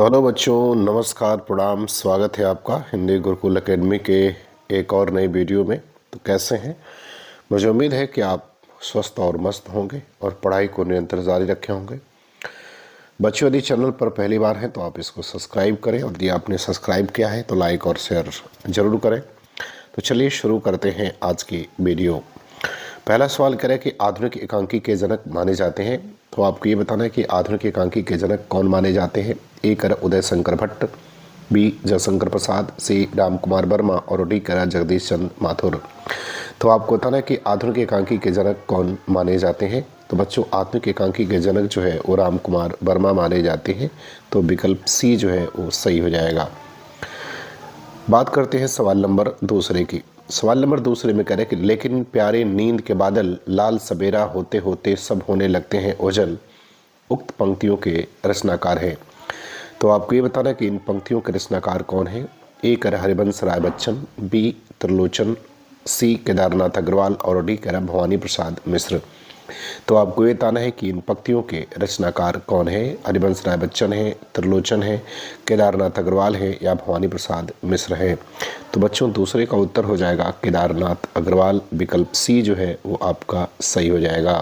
तो हेलो बच्चों, नमस्कार, प्रणाम। स्वागत है आपका हिंदी गुरुकुल एकेडमी के एक और नई वीडियो में। तो कैसे हैं? मुझे उम्मीद है कि आप स्वस्थ और मस्त होंगे और पढ़ाई को निरंतर जारी रखे होंगे। बच्चों, यदि चैनल पर पहली बार हैं तो आप इसको सब्सक्राइब करें और यदि आपने सब्सक्राइब किया है तो लाइक और शेयर ज़रूर करें। तो चलिए शुरू करते हैं आज की वीडियो। पहला सवाल करें कि आधुनिक एकांकी के जनक माने जाते हैं। तो आपको ये बताना है कि आधुनिक एकांकी के जनक कौन माने जाते हैं। ए कर उदय शंकर भट्ट, बी जयशंकर प्रसाद, सी राम कुमार वर्मा और डी कर जगदीश चंद्र माथुर। तो आपको बताना है कि आधुनिक एकांकी के जनक कौन माने जाते हैं। तो बच्चों, आधुनिक एकांकी के जनक जो है वो राम कुमार वर्मा माने जाते हैं। तो विकल्प सी जो है वो सही हो जाएगा। बात करते हैं सवाल नंबर दूसरे की। सवाल नंबर दूसरे में कह रहे कि लेकिन प्यारे नींद के बादल लाल सवेरा होते होते सब होने लगते हैं ओझल, उक्त पंक्तियों के रचनाकार हैं। तो आपको ये बताना है कि इन पंक्तियों के रचनाकार कौन हैं। ए कर हरिवंश राय बच्चन, बी त्रिलोचन, सी केदारनाथ अग्रवाल और डी कर भवानी प्रसाद मिश्र। तो आपको ये बताना है कि इन पंक्तियों के रचनाकार कौन है। हरिवंश राय बच्चन है, त्रिलोचन है, केदारनाथ अग्रवाल है या भवानी प्रसाद मिश्र है। तो बच्चों, दूसरे का उत्तर हो जाएगा केदारनाथ अग्रवाल। विकल्प सी जो है वो आपका सही हो जाएगा।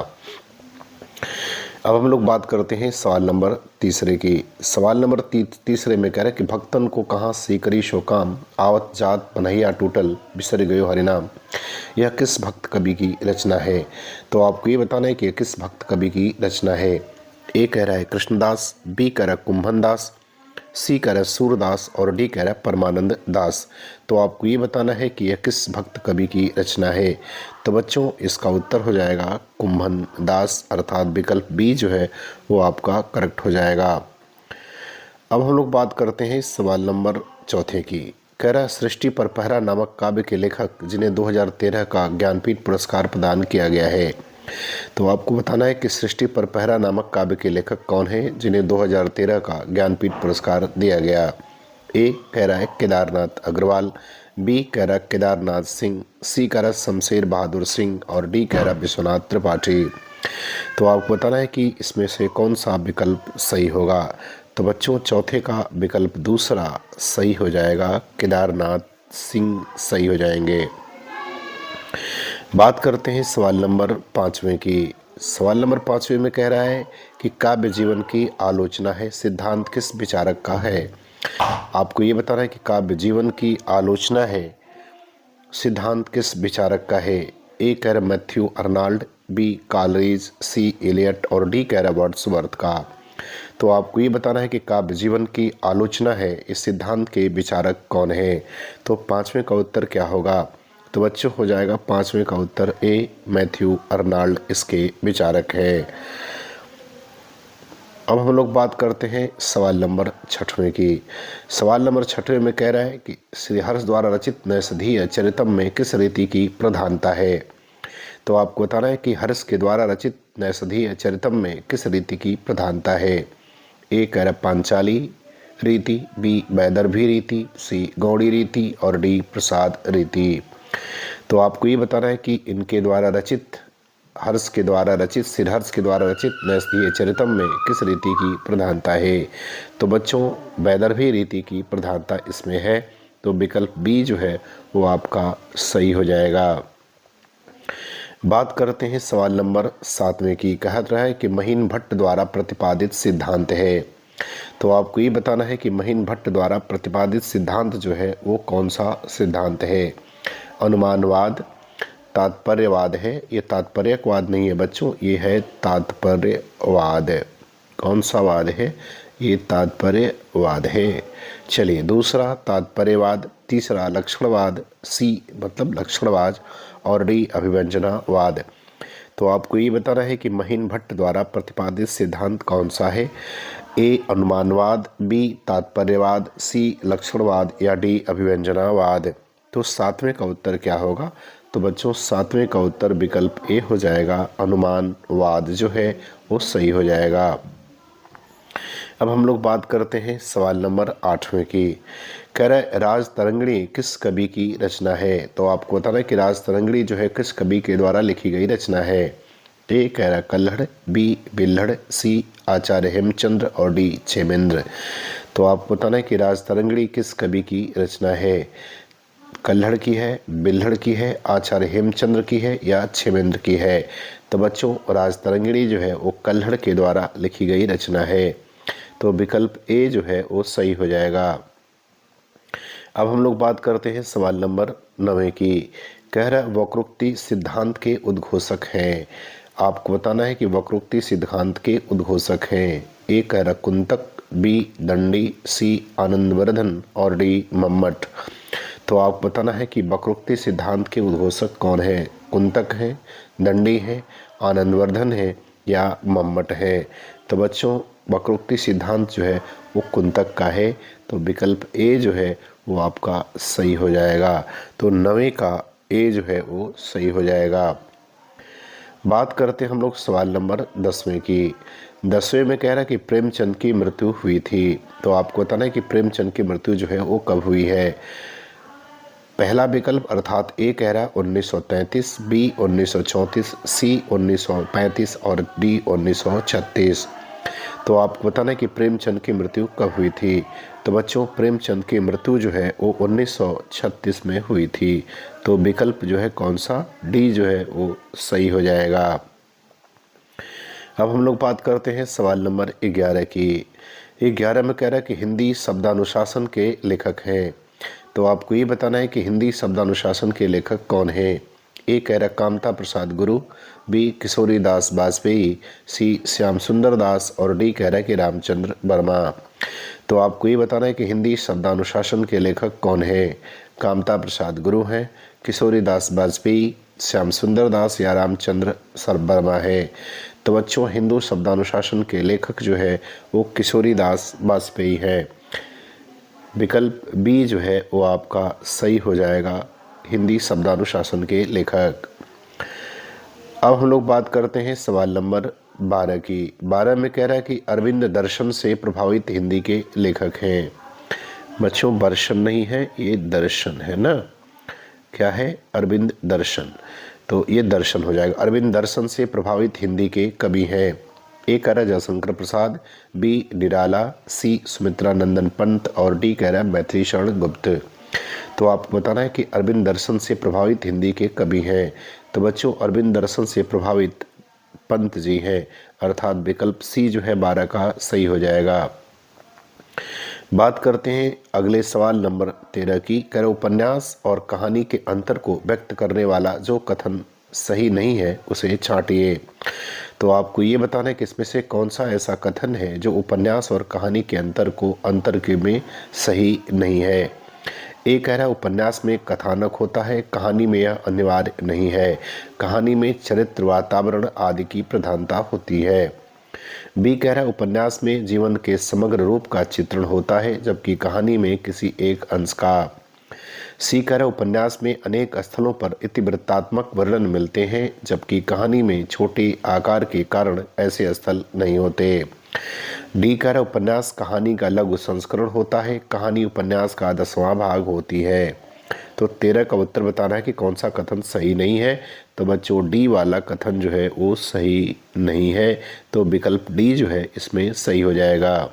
अब हम लोग बात करते हैं सवाल नंबर तीसरे की। सवाल नंबर तीसरे में कह रहे कि भक्तन को कहाँ सीकरी शोकाम, आवत जात पनहिया टूटल, बिसर गयो हरिनाम। यह किस भक्त कवि की रचना है। तो आपको ये बताना है कि यह किस भक्त कवि की रचना है। ए कह रहा है कृष्णदास, बी कह रहा है कुंभन दास, सी कह रहा है सूरदास और डी कह रहा है परमानंद दास। तो आपको ये बताना है कि यह किस भक्त कवि की रचना है। तो बच्चों, इसका उत्तर हो जाएगा कुंभन दास, अर्थात विकल्प बी जो है वो आपका करेक्ट हो जाएगा। अब हम लोग बात करते हैं सवाल नंबर चौथे की। कह रहा सृष्टि पर पहरा नामक काव्य के लेखक जिन्हें 2013 का ज्ञानपीठ पुरस्कार प्रदान किया गया है। तो आपको बताना है कि सृष्टि पर पहरा नामक काव्य के लेखक कौन हैं जिन्हें 2013 का ज्ञानपीठ पुरस्कार दिया गया। ए कह रहा है केदारनाथ अग्रवाल, बी कह रहा है केदारनाथ सिंह, सी कह रहा है शमशेर बहादुर सिंह और डी कह रहा है विश्वनाथ त्रिपाठी। तो आपको बताना है कि इसमें से कौन सा विकल्प सही होगा। तो बच्चों, चौथे का विकल्प दूसरा सही हो जाएगा, केदारनाथ सिंह सही हो जाएंगे। बात करते हैं सवाल नंबर पाँचवें की। सवाल नंबर पाँचवें में कह रहा है कि काव्य जीवन की आलोचना है, सिद्धांत किस विचारक का है। आपको ये बताना है कि काव्य जीवन की आलोचना है, सिद्धांत किस विचारक का है। ए कह रहा मैथ्यू अर्नाल्ड, बी कालरीज, सी एलियट और डी कह रहा वर्ड्सवर्थ का। तो आपको ये बताना है कि काव्य जीवन की आलोचना है, इस सिद्धांत के विचारक कौन है। तो पाँचवें का उत्तर क्या होगा। तो बच्चों, हो जाएगा पाँचवें का उत्तर ए मैथ्यू अर्नाल्ड इसके विचारक है। अब हम लोग बात करते हैं सवाल नंबर छठवें की। सवाल नंबर छठवें में कह रहा है कि श्री हर्ष द्वारा रचित नैषधीय चरितम में किस रीति की प्रधानता है। तो आपको बताना है कि हर्ष के द्वारा रचित नैषधीय चरितम में किस रीति की प्रधानता है। ए कह रहा पांचाली रीति, बी वैदर्भी रीति, सी गौड़ी रीति और डी प्रसाद रीति। तो आपको ये बताना है कि इनके द्वारा रचित हर्ष के द्वारा रचित श्रीहर्ष के द्वारा रचित नैषधीय चरितम में किस रीति की प्रधानता है। तो बच्चों, वैदर्भी रीति की प्रधानता इसमें है। तो विकल्प बी जो है वो आपका सही हो जाएगा। बात करते हैं सवाल नंबर सातवें की। कहा रहा है कि महीन भट्ट द्वारा प्रतिपादित सिद्धांत है। तो आपको ये बताना है कि महीन भट्ट द्वारा प्रतिपादित सिद्धांत जो है वो कौन सा सिद्धांत है। अनुमानवाद, तात्पर्यवाद है। ये तात्पर्यवाद नहीं है बच्चों, ये है तात्पर्यवाद। कौन सा वाद है? ये तात्पर्यवाद है। चलिए, दूसरा तात्पर्यवाद, तीसरा लक्षणवाद, सी मतलब लक्षणवाद और डी अभिव्यंजनावाद। तो आपको ये बताना है कि महीन भट्ट द्वारा प्रतिपादित सिद्धांत कौन सा है। ए अनुमानवाद, बी तात्पर्यवाद, सी लक्षणवाद या डी अभिव्यंजनावाद। तो सातवें का उत्तर क्या होगा। तो बच्चों, सातवें का उत्तर विकल्प ए हो जाएगा, अनुमानवाद जो है वो सही हो जाएगा। अब हम लोग बात करते हैं सवाल नंबर आठवें की। कह रहे राज तरंगिणी किस कवि की रचना है। तो आपको बताना है कि राज तरंगिणी जो है किस कवि के द्वारा लिखी गई रचना है। ए कह रहा कल्हड़, बी बिल्हड़, सी आचार्य हेमचंद्र और डी क्षेमेंद्र। तो आप बताना है कि राजतरंगिणी किस कवि की रचना है। कल्हड़ की है, बिल्हड़ की है, आचार्य हेमचंद्र की है या क्षेमेंद्र की है। तो बच्चों राजतरंगिणी जो है वो कल्हड़ के द्वारा लिखी गई रचना है। तो विकल्प ए जो है वो सही हो जाएगा। अब हम लोग बात करते हैं सवाल नंबर 9 की। कह रहा वक्रोक्ति सिद्धांत के उद्घोषक हैं। आपको बताना है कि वक्रोक्ति सिद्धांत के उद्घोषक हैं। ए कह रहा कुंतक, बी दंडी, सी आनंदवर्धन और डी मम्मट। तो आप बताना है कि वक्रोक्ति सिद्धांत के उद्घोषक कौन है। कुंतक है, दंडी है, आनंदवर्धन है या मम्मट है। तो बच्चों वक्रोक्ति सिद्धांत जो है वो कुंतक का है। तो विकल्प ए जो है वो आपका सही हो जाएगा। तो 9 का ए जो है वो सही हो जाएगा। बात करते हैं हम लोग सवाल नंबर 10वें की। 10वें में कह रहा है कि प्रेमचंद की मृत्यु हुई थी। तो आपको बताना है कि प्रेमचंद की मृत्यु जो है वो कब हुई है। पहला विकल्प अर्थात ए कह रहा है 1933, बी 1934, सी 1935 और डी 1936। तो आपको बताना है कि प्रेमचंद की मृत्यु कब हुई थी। तो बच्चों प्रेमचंद की मृत्यु जो है वो 1936 में हुई थी। तो विकल्प जो है कौन सा, डी जो है वो सही हो जाएगा। अब हम लोग बात करते हैं सवाल नंबर 11 की। 11 में कह रहा है कि हिंदी शब्दानुशासन के लेखक हैं। तो आपको ये बताना है कि हिंदी शब्दानुशासन के लेखक कौन हैं। ए कह रहा कामता प्रसाद गुरु, बी किशोरी दास वाजपेयी, सी श्याम सुंदर दास और डी कह रहा है कि रामचंद्र वर्मा। तो आपको ये बताना है कि हिंदी शब्दानुशासन के लेखक कौन हैं। कामता प्रसाद गुरु हैं, किशोरी दास वाजपेयी, श्याम सुंदर दास या रामचंद्र वर्मा है। तो बच्चों हिंदू शब्दानुशासन के लेखक जो है वो किशोरी दास वाजपेयी है। विकल्प बी जो है वो आपका सही हो जाएगा, हिंदी शब्दानुशासन के लेखक। अब हम लोग बात करते हैं सवाल नंबर 12 की। 12 में कह रहा है कि अरविंद दर्शन से प्रभावित हिंदी के लेखक हैं। बच्चों दर्शन नहीं है, ये दर्शन है ना। क्या है, अरविंद दर्शन। तो ये दर्शन हो जाएगा। अरविंद दर्शन से प्रभावित हिंदी के कवि हैं। ए कह रहा जयशंकर प्रसाद, बी निराला, सी सुमित्रा नंदन पंत और डी कह रहा मैथिली शरण गुप्त। तो आपको बताना है कि अरविंद दर्शन से प्रभावित हिंदी के कवि हैं। तो बच्चों अरविंद दर्शन से प्रभावित पंत जी हैं, अर्थात विकल्प सी जो है 12 का सही हो जाएगा। बात करते हैं अगले सवाल नंबर 13 की। कह उपन्यास और कहानी के अंतर को व्यक्त करने वाला जो कथन सही नहीं है उसे छांटिए। तो आपको ये बताना है कि इसमें से कौन सा ऐसा कथन है जो उपन्यास और कहानी के अंतर के में सही नहीं है। ए कह रहा है उपन्यास में कथानक होता है, कहानी में यह अनिवार्य नहीं है। कहानी में चरित्र, वातावरण आदि की प्रधानता होती है। बी कह रहा है उपन्यास में जीवन के समग्र रूप का चित्रण होता है जबकि कहानी में किसी एक अंश का। सी कह रहा है उपन्यास में अनेक स्थलों पर इतिवृत्तात्मक वर्णन मिलते हैं जबकि कहानी में छोटे आकार के कारण ऐसे स्थल नहीं होते। डी कह रहा है उपन्यास कहानी का लघु संस्करण होता है, कहानी उपन्यास का 10वां भाग होती है। तो 13 का उत्तर बताना है कि कौन सा कथन सही नहीं है। तो बच्चों डी वाला कथन जो है वो सही नहीं है। तो विकल्प डी जो है इसमें सही हो जाएगा।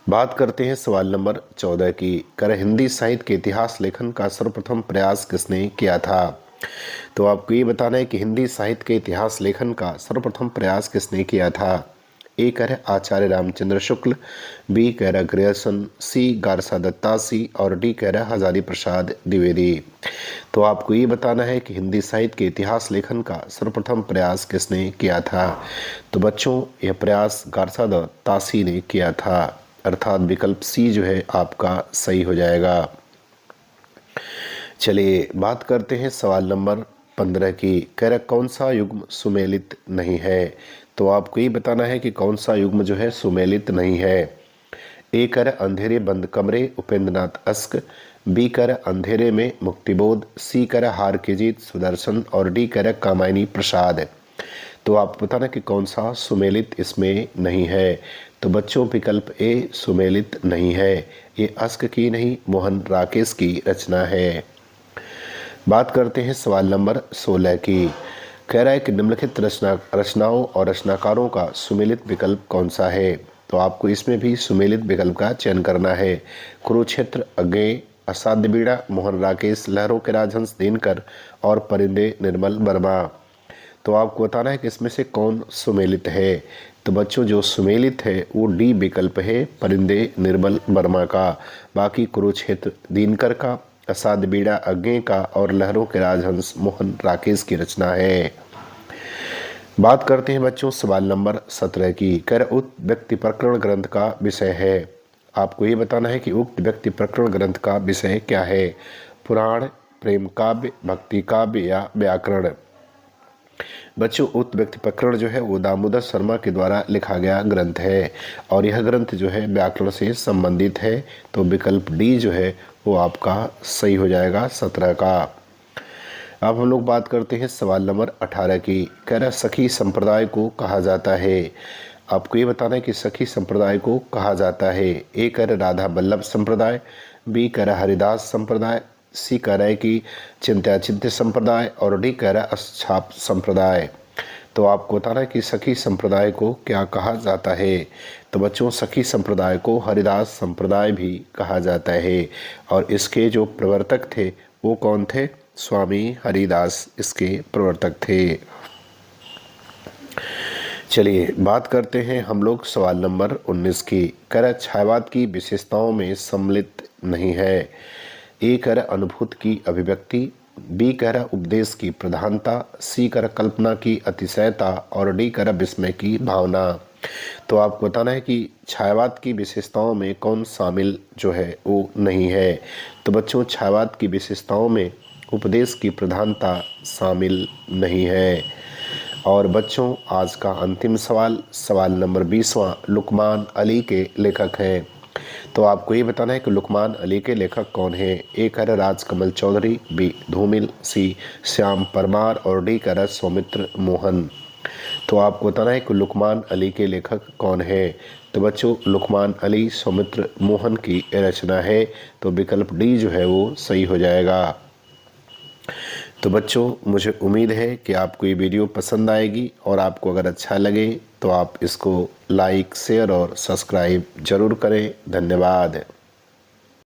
बात करते हैं सवाल नंबर 14 की। कर हिंदी साहित्य के इतिहास लेखन का सर्वप्रथम प्रयास किसने किया था। तो आपको ये बताना है कि हिंदी साहित्य के इतिहास लेखन का सर्वप्रथम प्रयास किसने किया था। ए कह रहा आचार्य रामचंद्र शुक्ल, बी कह रहा ग्रियर्सन, सी गारसा दत्तासी और डी कह रहा हजारी प्रसाद द्विवेदी। तो आपको ये बताना है कि हिंदी साहित्य के इतिहास लेखन का सर्वप्रथम प्रयास किसने किया था। तो बच्चों यह प्रयास गारसा दत्तासी ने किया था, अर्थात विकल्प सी जो है आपका सही हो जाएगा। चलिए बात करते हैं सवाल नंबर 15 की। कह रहा कौन सा युग्म सुमेलित नहीं है। तो आपको ये बताना है कि कौन सा युग्म जो है सुमेलित नहीं है। ए कह रहा अंधेरे बंद कमरे उपेंद्रनाथ अस्क, बी कह रहा अंधेरे में मुक्तिबोध, सी कह रहा हार की जीत सुदर्शन और डी कह रहा कामायनी प्रसाद। तो आप बताना कि कौन सा सुमेलित इसमें नहीं है। तो बच्चों विकल्प ए सुमेलित नहीं है। ये अस्क की नहीं मोहन राकेश की रचना है। बात करते हैं सवाल नंबर 16 की। कह रहा है कि निम्नलिखित रचनाओं और रचनाकारों का सुमेलित विकल्प कौन सा है। तो आपको इसमें भी सुमेलित विकल्प का चयन करना है। कुरुक्षेत्र, अज्ञेय, असाध्य बीड़ा, मोहन राकेश, लहरों के राजहंस दिनकर और परिंदे निर्मल वर्मा। तो आपको बताना है कि इसमें से कौन सुमेलित है। तो बच्चों जो सुमेलित है वो डी विकल्प है, परिंदे निर्मल वर्मा का। बाकी कुरुक्षेत्र दिनकर का, असाध्य बीड़ा अज्ञेय का और लहरों के राजहंस मोहन राकेश की रचना है। बात करते हैं बच्चों सवाल नंबर 17 की। उक्त व्यक्ति प्रकरण ग्रंथ का विषय है। आपको ये बताना है कि उक्त व्यक्ति प्रकरण ग्रंथ का विषय क्या है। पुराण, प्रेम काव्य, भक्ति काव्य या व्याकरण। बच्चों उक्त व्यक्ति प्रकरण जो है वो दामोदर शर्मा के द्वारा लिखा गया ग्रंथ है और यह ग्रंथ जो है व्याकरण से संबंधित है। तो विकल्प डी जो है वो आपका सही हो जाएगा 17 का। अब हम लोग बात करते हैं सवाल नंबर 18 की। सखी संप्रदाय को कहा जाता है। आपको ये बताना है कि सखी संप्रदाय को कहा जाता है। ए राधा वल्लभ संप्रदाय, बी हरिदास संप्रदाय, सी कि चिंत्याचिंत्य संप्रदाय और डी अक्षाप संप्रदाय। तो आपको बताना है कि सखी संप्रदाय को क्या कहा जाता है। तो बच्चों सखी संप्रदाय को हरिदास संप्रदाय भी कहा जाता है और इसके जो प्रवर्तक थे वो कौन थे। स्वामी हरिदास इसके प्रवर्तक थे। चलिए बात करते हैं हम लोग सवाल नंबर 19 की। छायावाद की विशेषताओं में सम्मिलित नहीं है। ए अनुभूति की अभिव्यक्ति, बी उपदेश की प्रधानता, सी कल्पना की अतिशयता और डी विस्मय की भावना। तो आपको बताना है कि छायावाद की विशेषताओं में कौन शामिल जो है वो नहीं है। तो बच्चों छायावाद की विशेषताओं में उपदेश की प्रधानता शामिल नहीं है। और बच्चों आज का अंतिम सवाल नंबर 20वां लुकमान अली के लेखक हैं। तो आपको ये बताना है कि लुकमान अली के लेखक कौन हैं। ए राजकमल चौधरी, बी धूमिल, सी श्याम परमार और डी सौमित्र मोहन। तो आपको बताना है कि लुकमान अली के लेखक कौन है। तो बच्चों लुकमान अली सौमित्र मोहन की रचना है। तो विकल्प डी जो है वो सही हो जाएगा। तो बच्चों मुझे उम्मीद है कि आपको ये वीडियो पसंद आएगी और आपको अगर अच्छा लगे तो आप इसको लाइक, शेयर और सब्सक्राइब जरूर करें। धन्यवाद।